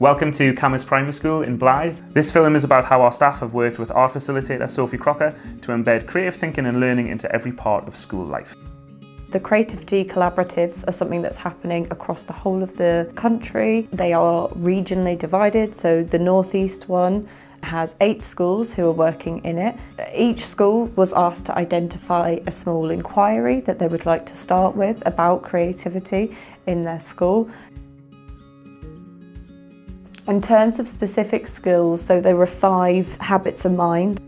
Welcome to Cambois Primary School in Blythe. This film is about how our staff have worked with art facilitator Sophie Crocker to embed creative thinking and learning into every part of school life. The creativity collaboratives are something that's happening across the whole of the country. They are regionally divided, so the northeast one has 8 schools who are working in it. Each school was asked to identify a small inquiry that they would like to start with about creativity in their school. In terms of specific skills, so there were 5 habits of mind,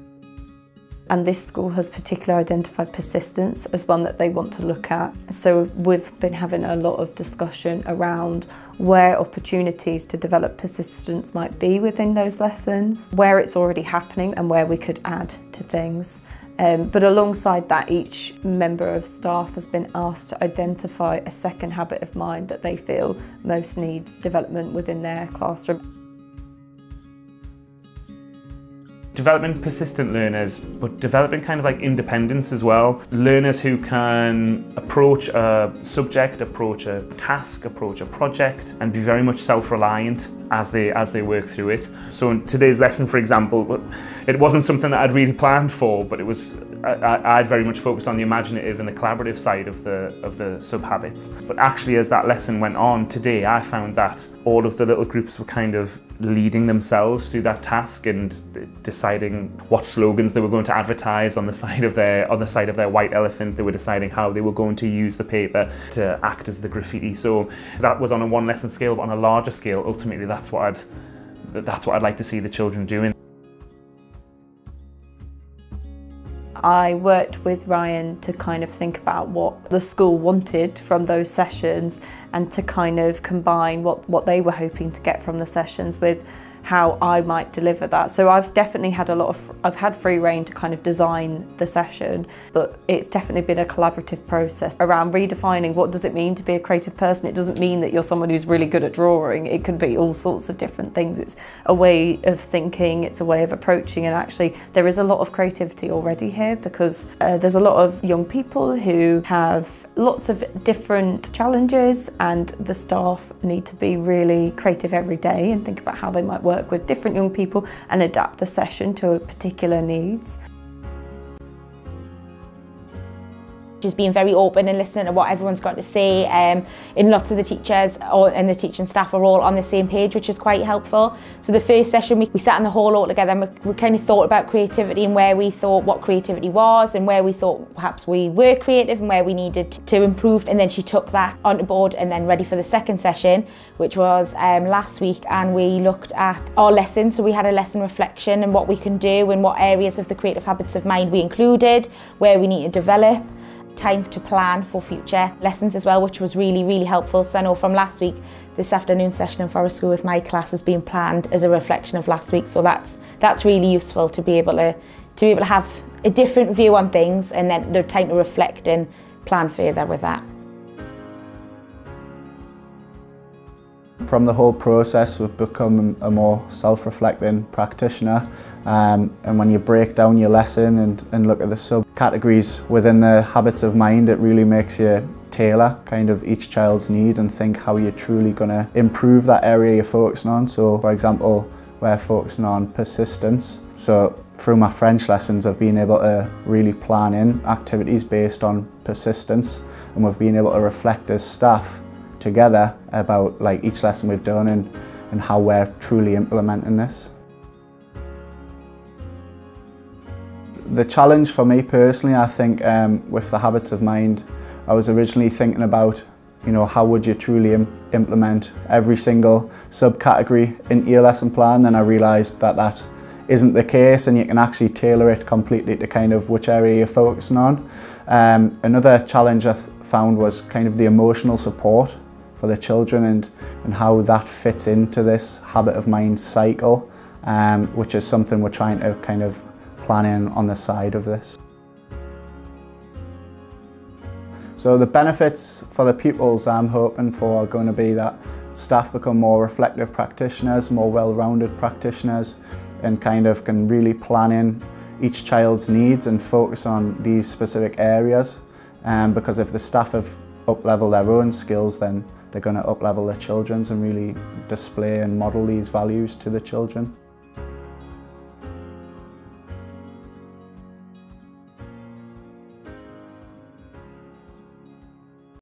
and this school has particularly identified persistence as one that they want to look at. So we've been having a lot of discussion around where opportunities to develop persistence might be within those lessons, where it's already happening and where we could add to things. But alongside that, each member of staff has been asked to identify a second habit of mind that they feel most needs development within their classroom. Developing persistent learners, but developing kind of like independence as well. Learners who can approach a subject, approach a task, approach a project, and be very much self-reliant as they work through it. So in today's lesson, for example, it wasn't something that I'd really planned for, but it was I'd very much focused on the imaginative and the collaborative side of the sub-habits. But actually, as that lesson went on today, I found that all of the little groups were kind of leading themselves through that task and deciding what slogans they were going to advertise on the side of their white elephant. They were deciding how they were going to use the paper to act as the graffiti. So that was on a 1 lesson scale, but on a larger scale, ultimately that's what I'd like to see the children doing. I worked with Ryan to kind of think about what the school wanted from those sessions and to kind of combine what they were hoping to get from the sessions with how I might deliver that. So I've definitely had I've had free rein to kind of design the session, but it's definitely been a collaborative process around redefining what does it mean to be a creative person. It doesn't mean that you're someone who's really good at drawing. It could be all sorts of different things. It's a way of thinking, it's a way of approaching, and actually there is a lot of creativity already here because there's a lot of young people who have lots of different challenges, and the staff need to be really creative every day and think about how they might work with different young people and adapt a session to particular needs. She's been very open and listening to what everyone's got to say, and lots of the teachers and the teaching staff are all on the same page, which is quite helpful. So the first session we sat in the hall all together and we kind of thought about creativity and where we thought what creativity was and where we thought perhaps we were creative and where we needed to improve, and then she took that onto board and then ready for the second session, which was last week, and we looked at our lessons. So we had a lesson reflection and what we can do and what areas of the creative habits of mind we included, where we need to develop. Time to plan for future lessons as well, which was really helpful. So I know from last week, this afternoon session in Forest School with my class has been planned as a reflection of last week. So that's really useful to be able to have a different view on things, and then the time to reflect and plan further with that. From the whole process, we've become a more self-reflecting practitioner, and when you break down your lesson and look at the subcategories within the habits of mind, it really makes you tailor kind of each child's need and think how you're truly going to improve that area you're focusing on. So for example, we're focusing on persistence. So through my French lessons, I've been able to really plan in activities based on persistence, and we've been able to reflect as staff together about like each lesson we've done and how we're truly implementing this. The challenge for me personally, I think with the habits of mind, I was originally thinking about, you know, how would you truly implement every single subcategory into your lesson plan. Then I realised that that isn't the case, and you can actually tailor it completely to kind of which area you're focusing on. Another challenge I found was kind of the emotional support for the children and how that fits into this habit of mind cycle, which is something we're trying to kind of plan in on the side of this. So the benefits for the pupils I'm hoping for are going to be that staff become more reflective practitioners, more well-rounded practitioners, and kind of can really plan in each child's needs and focus on these specific areas. Because if the staff have up-leveled their own skills, then they're going to up-level their children and really display and model these values to the children.